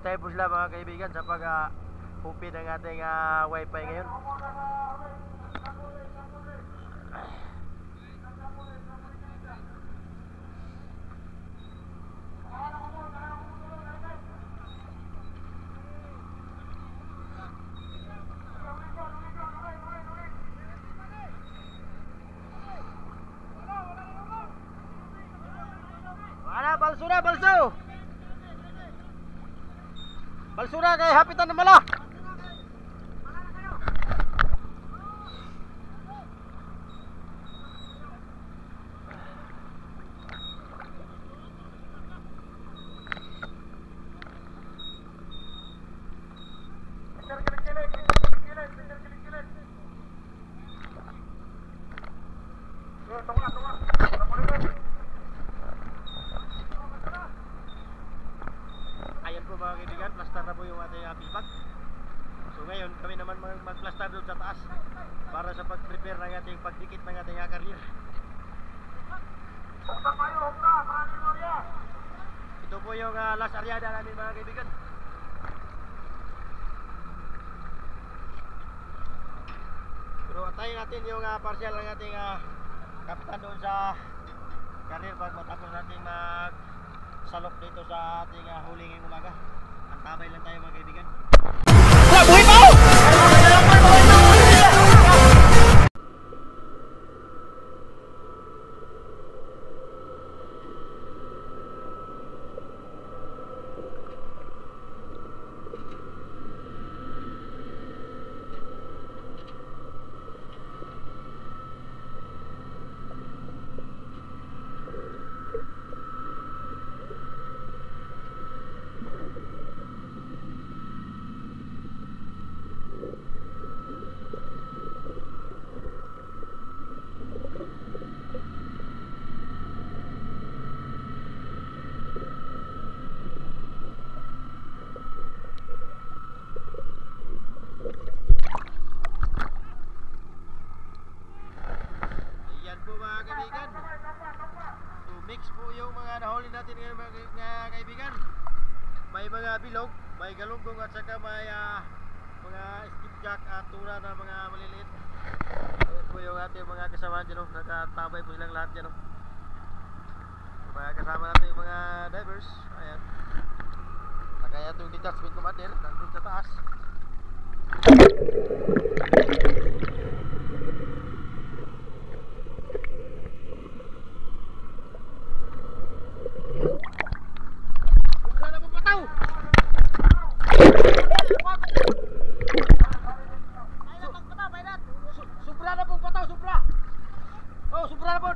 Hintay po sila mga kaibigan sa pag-upin ng ating wifi ngayon. Balsura, balso! Balsura kay hapitan na mala! Mga kaibigan, plaster na po yung ating pilbag. So ngayon kami naman mag-plaster doon sa taas para sa pag-prepare ng ating pagdikit ng ating carrier. Ito po yung last aryada namin mga kaibigan. Pero atayin natin yung partial ng ating kapitan doon sa carrier pag matapos natin salok dito sa ating huli ngayong umaga. Antabay lang tayo mga kaibigan. Buhay pa! Mix po yung mga nahuli natin ngayon mga kaibigan. May mga bilog, may galunggong at saka may mga skipjack at tura na mga maliliit. Ayan po yung ating mga kasama dyan, nakatabay po silang lahat dyan. Mga kasama natin yung mga divers. Ayan, nakaya itong detachment commander nandun sa taas. Supra na pong pataw, supra. Oh, supra na po.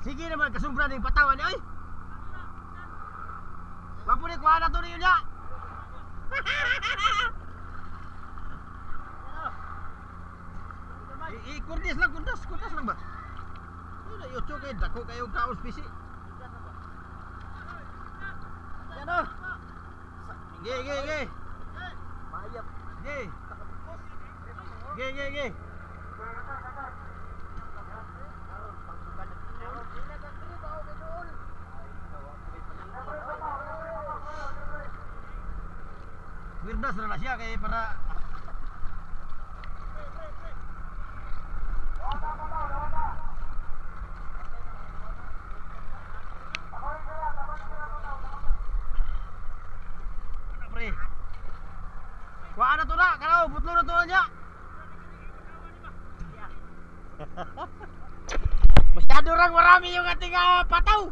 Sige naman, kasumpra na yung patawan niya, oy. Mapulit, kuha na ito rin yun niya. Kurtis lang, kurtas lang ba? Yotso kayo, dako kayo kaos pisi. Yan o. Ge. Mayap. Ge. Wirdas na siya kaya para wala na to na, karaw, butlo na to na niya. Masyado rang marami yung ating pataw.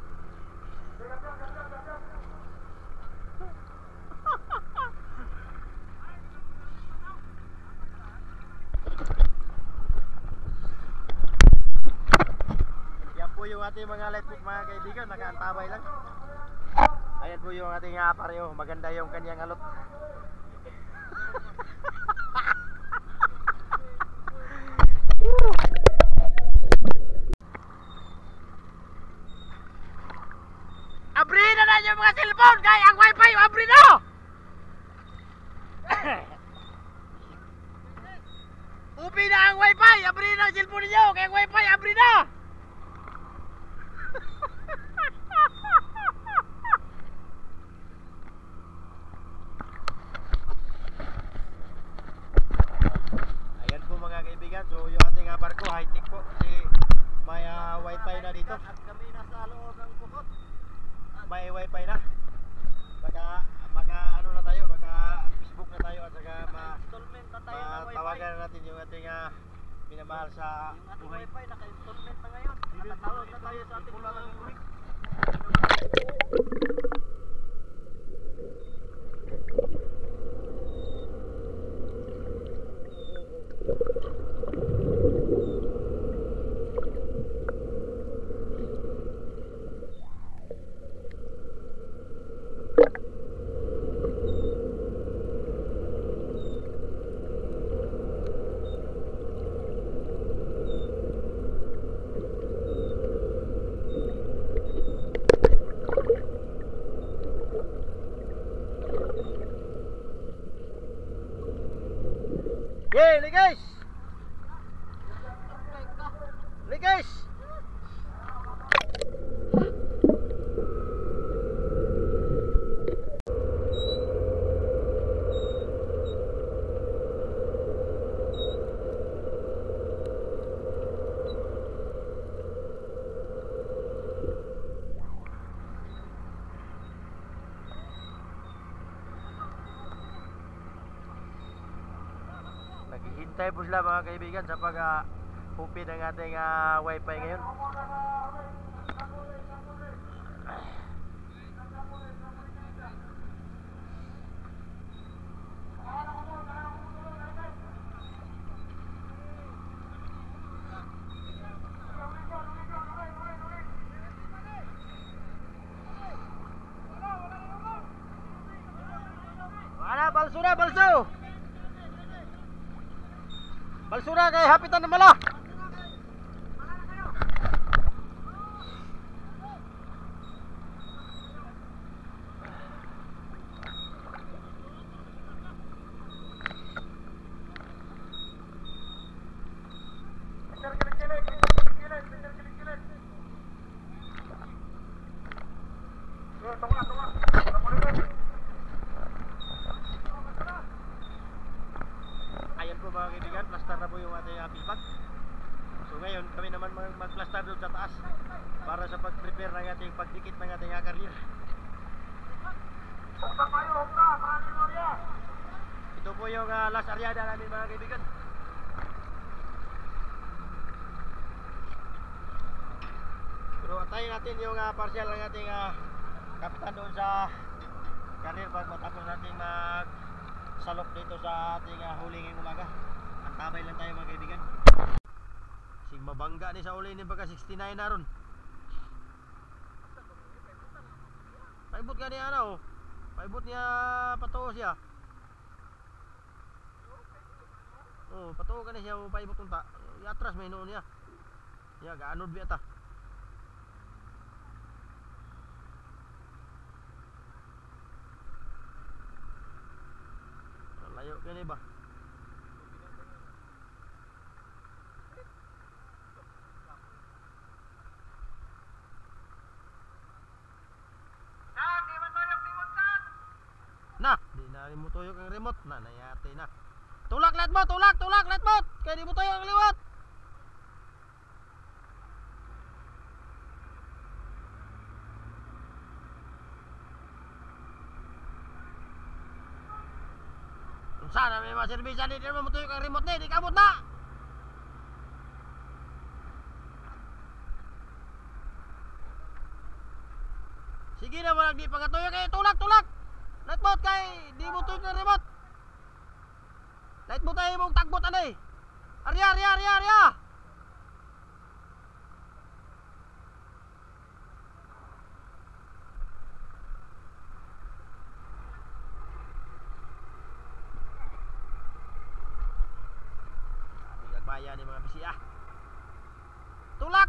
Yan po yung ating mga lightbook mga kaibigan, nakaantabay lang. Ayan po yung ating pareho, maganda yung kanyang alot. Abri na na yung mga cellphone kaya ang wifi abri na. Upi na ang wifi, abri na ang cellphone niyo kaya ang wifi abri na. high-tech po kasi may wifi na dito. At kami nasa loob ng bukod. May wifi na. Baka ano na tayo, baka Facebook na tayo at saka Installment na tayo ng wifi. tawagan na natin yung ating minamahal sa Yung ating buhay. wifi naka-installment na ngayon. Natatawag na tayo sa ating mga buwik. Yay, guys! Guys! Naghihintay po sila mga kaibigan sa pag-upin ng ating wifi ngayon. Wala, balso na, balso! Balsura kay hapitan na mala. Ayan po mga kaibigan, plaster na po yung ating pilbag. So ngayon kami naman mag-plaster doon sa taas para sa pag-prepare ng ating pagdikit ng ating carrier. Ito po yung last aryada namin mga kaibigan. Pero antayin natin yung partial ng ating kapitan doon sa carrier pag matapos natin salok dito sa ating huli ngayong umaga. Antabay lang tayo mga kaibigan. Sing mabangga ni sa uli ni baga 69 na ron. Paibot ka niya ano? Paibot niya patuo siya. Oh, patuo ka niya siya paibot unta. Iatras may noon niya. Ya gaanod biya ta. Layo kini ba? Nah, di na mo tuyok ang remote na nayate na. Tulak let mo, tulak let mo. Kay di mo tuyok ang liwat. Sana may maservisya ni di mo tuyok ang remote ni, di kamot na. Sige na walang di pangatuyo kay tulak. Light mode kay di mo tuyok ng remote. Light mo tayo mong tagbot anay. Arya. Bayan ni mga bisi Tulak.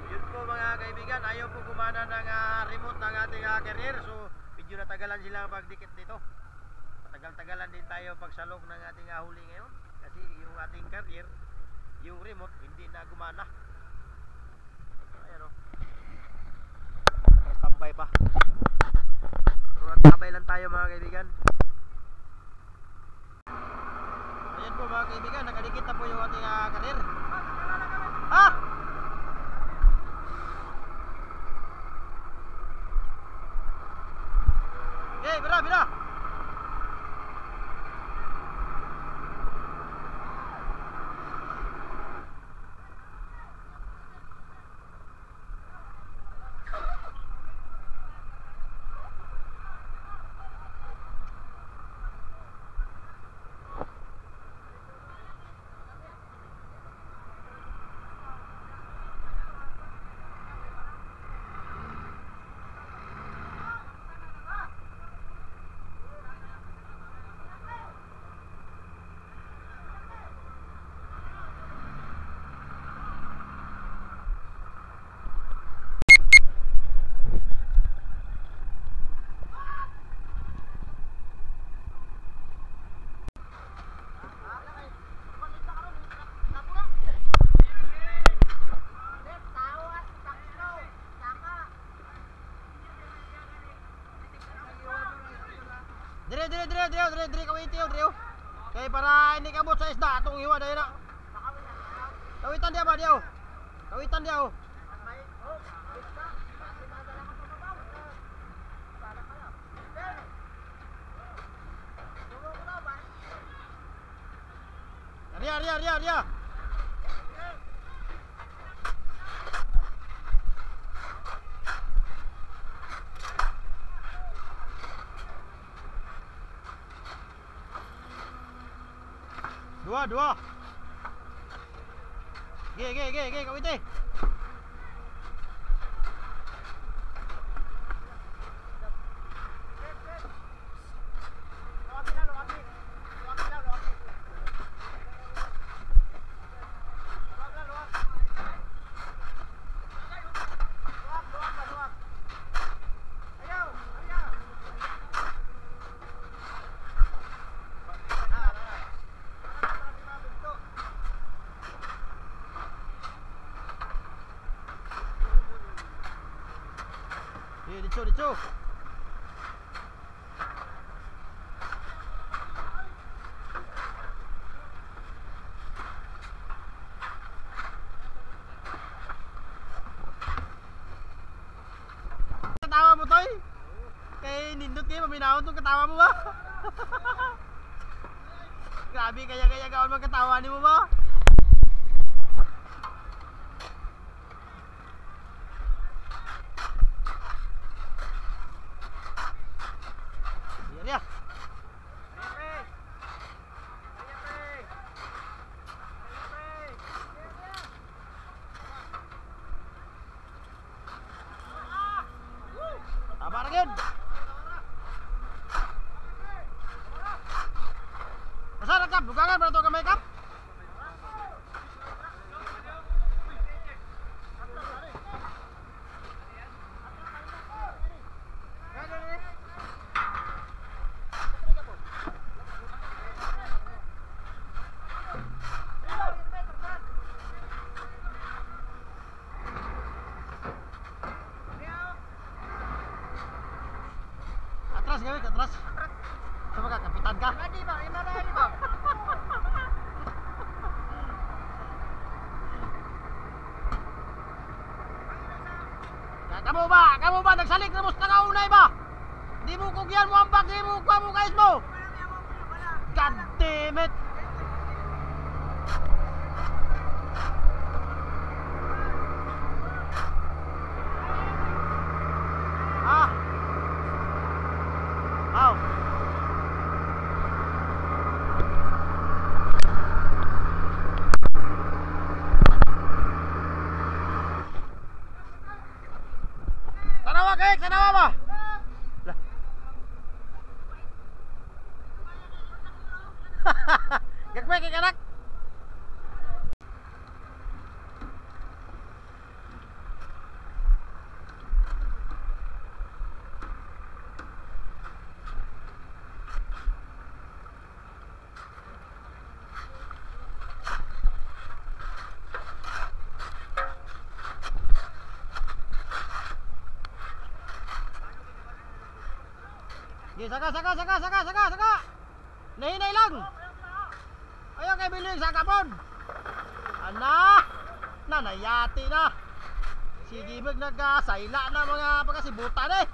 Yun po mga kaibigan, ayaw po gumana ng remote ng ating carrier. So medyo natagalan sila ang pagdikit dito. Matagal-tagalan din tayo pagsalok ng ating huli ngayon. Kasi yung ating carrier, yung remote hindi na gumana. Ayan o. Tambay pa. Pero tabay lang tayo Mahigit na po yung ating karir. Ha? Okay, bira, bira. Dire kawiti yo. Kay para ini kabot sa isda atong iwa dayon na. Kawitan dia ba dia? Kawitan dia. Dia. Dua. Ge, kawiti. Dito. Katawa mo toy? Kay nindot kayo maminahon tong katawa mo ba? Grabe kaya gaon magkatawa ni mo ba? Iya. Sabar gud. Masa rekap dugangan berarti ka make up? Atras. Coba ka, kapitan ka? Hindi ba? Kamu ba? Nagsalik na mo sa nangaunay ba? Di mo kugyan mo ang bag, di mo kuha mo guys mo. God damn it. Tanawa ba? Lah. Gagmay kay kanak. Saka. Nahinay lang. Ayaw kay biling sa kapon. Ana, nanayati na. Sige bag nagkasayla na mga pagkasibutan eh.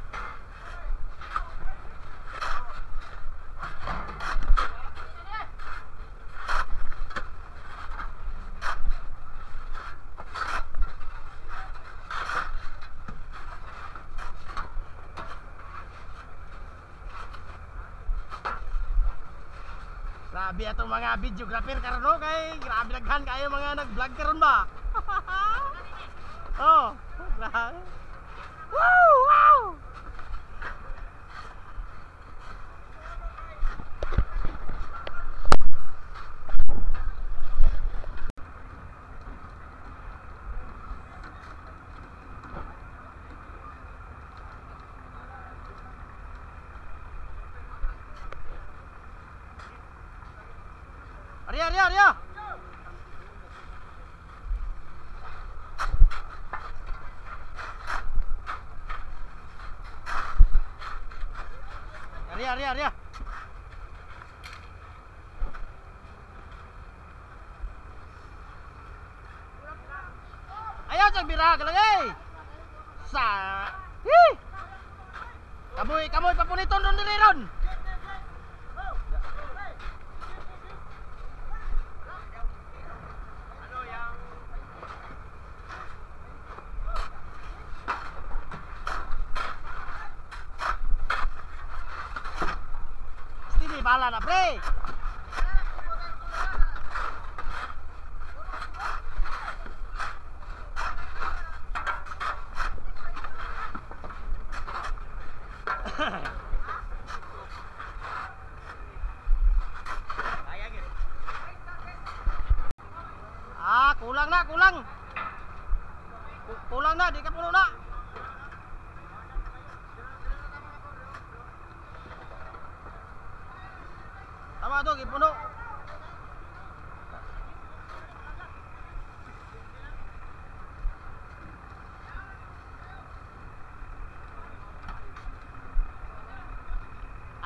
Grabe atong mga videographer karon no kay grabe daghan kayo mga nag-vlog karon ba. Oh, grabe. Wow, wow. Arya, Arya, Arya. Arya, Arya, Arya. Ayaw cak bira ka lang eh. Sa. Hi. Kamoy, kamoy papuliton ron diri ron. Bala na pre. Kulang na, kulang. Kulang na, di ka puno na. Tama to, gipuno.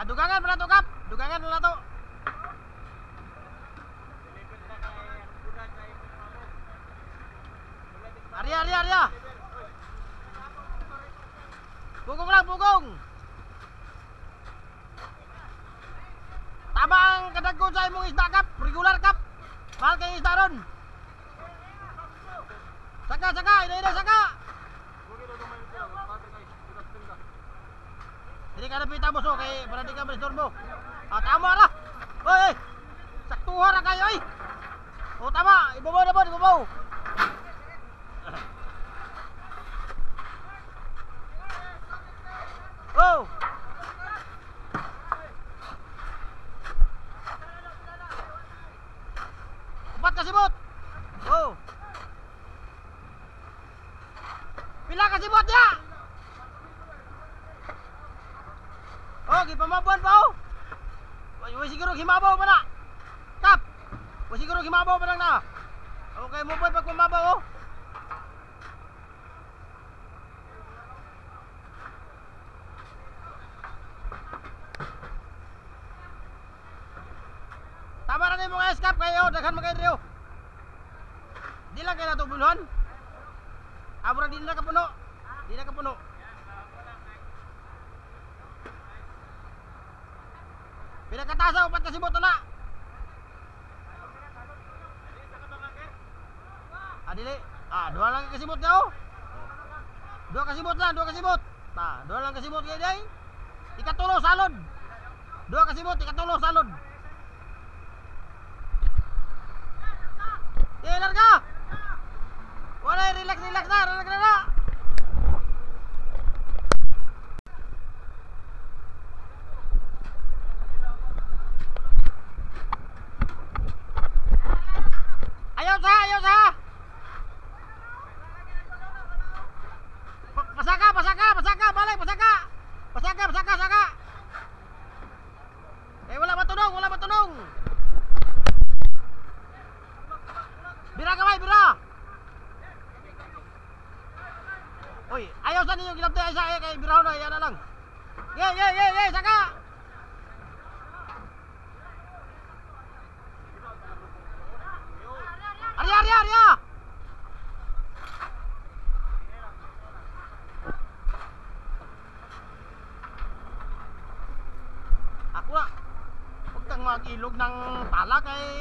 Dugangan pala to kap. Dugangan pala to. Arya, Arya, Arya. Pugong lang, pugong. Tama ang kadagkon sa imong isda kap, regular kap. Mahal kay isda ron. Saka, saka, ina saka. Hindi ka napita boss kay para di ka mastorbo. Tama ra. Oy, saktuhan ra kayo oy. Tama, ibabaw na ba, ibabaw. Oh. Upat ka sibot. Oh. Pila ka sibot ya? Oh, gipamabuan pa oh. Wala siguro himabaw pa na. Kap. Wala siguro himabaw pa lang na. Okay mo ba pag pumabaw oh. Tama na yung mga escape kayo, daghan mga kayo. Di lang kayo natubulhan. Abra di na kapuno. Di na kapuno. Pinakatasa upat kasibot na. Dili. Dua lang kasibot ka oh. Dua kasibot lang, dua kasibot. Dua lang kasibot kayo day. Ikatulo salod. Dua kasibot, ikatulo salod. Larga. Wala, relax, relax na, relax na. Ayaw sa, ayaw sa. Pasaka, pasaka, pasaka, balik, pasaka. Pasaka, pasaka, pasaka. Wala matunong, wala matunong. Bira kamay, bira. Oy, ayaw sa ninyo gilabte ay sa kay biraw na yan na lang. Ye, saka. Arya! Ako na. Huwag kang mag-ilog ng pala kay...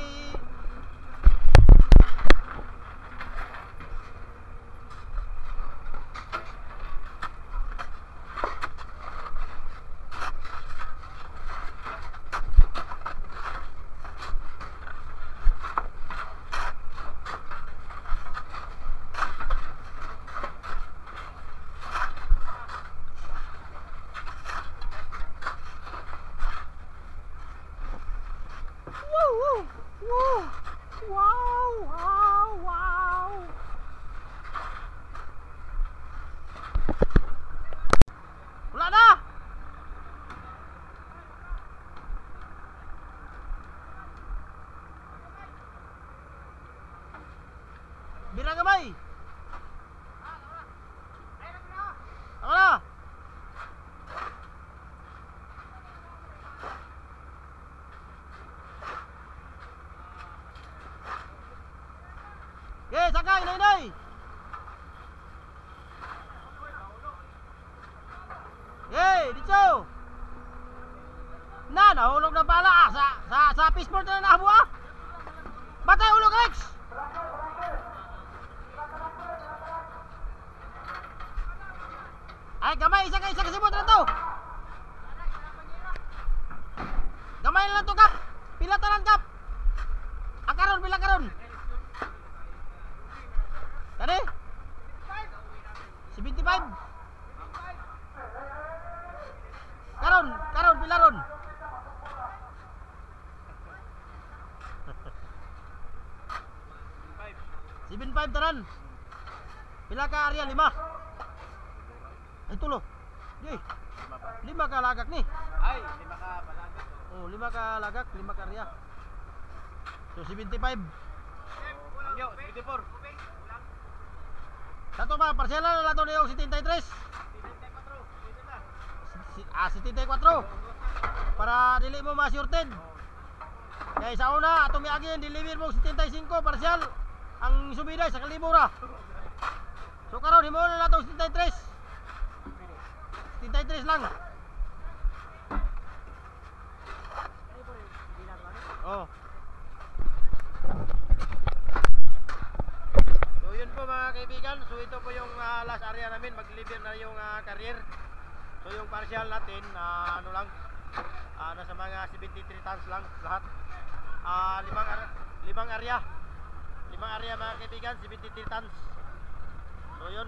Wow! Wala na! Bira gamay! Ako na! Okay, sakay, nay! Hey, dito! Nahulog na pala sa fishboard na nahabo ah! Batay ulog, Rex! Ay, gamay, isa ka sibot na to! Gamay na lang to, Kap! Pila tanan, Kap! Akaron, pila karon! Tadi? 75. Karon pila ron? 75 tanan. Pila ka area 5. Ay tulo. Di. 5 ka lagak ni. Ay, 5 ka palagak. Oh, 5 ka lagak, 5 ka area. So 75. Yo, 74. Dato ba parcela na lato niyo 73. 74. Para dili mo ma-shorted. Kaya sa una atong miagin deliver mo 75 parcial. Ang subida sa kalibo ra. So karon himo na nato 73. 73 lang. Oh. So yun po mga kaibigan. So ito po yung last area namin. Mag-deliver na yung carrier. So yung partial natin ano lang nasa mga 73 tons lang lahat. Limang area mga kaibigan, 73 tons. So yun.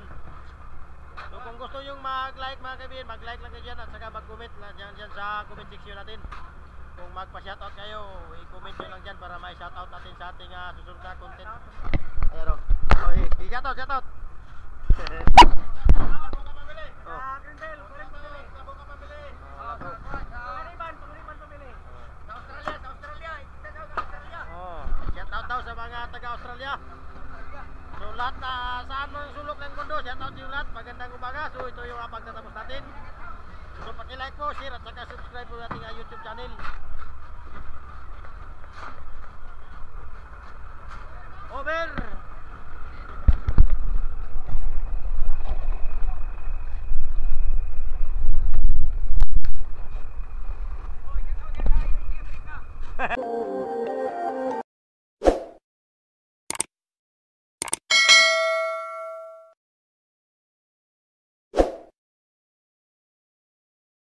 So kung gusto yung mag-like mga kaibigan, mag-like lang kayo dyan at saka mag-comment lang dyan sa comment section natin. Kung magpa-shoutout kayo, i-comment nyo lang dyan para may shoutout natin sa ating susunod na content. Ayan o. Oh, i-shoutout. Shoutout sa mga taga-Australia. So lahat saan mo yung sulok ng mundo, shoutout yung lahat. Magandang umaga. So ito yung pagtatapos natin. So paki-like po, share at saka subscribe po natin ang YouTube channel. Over! Oh,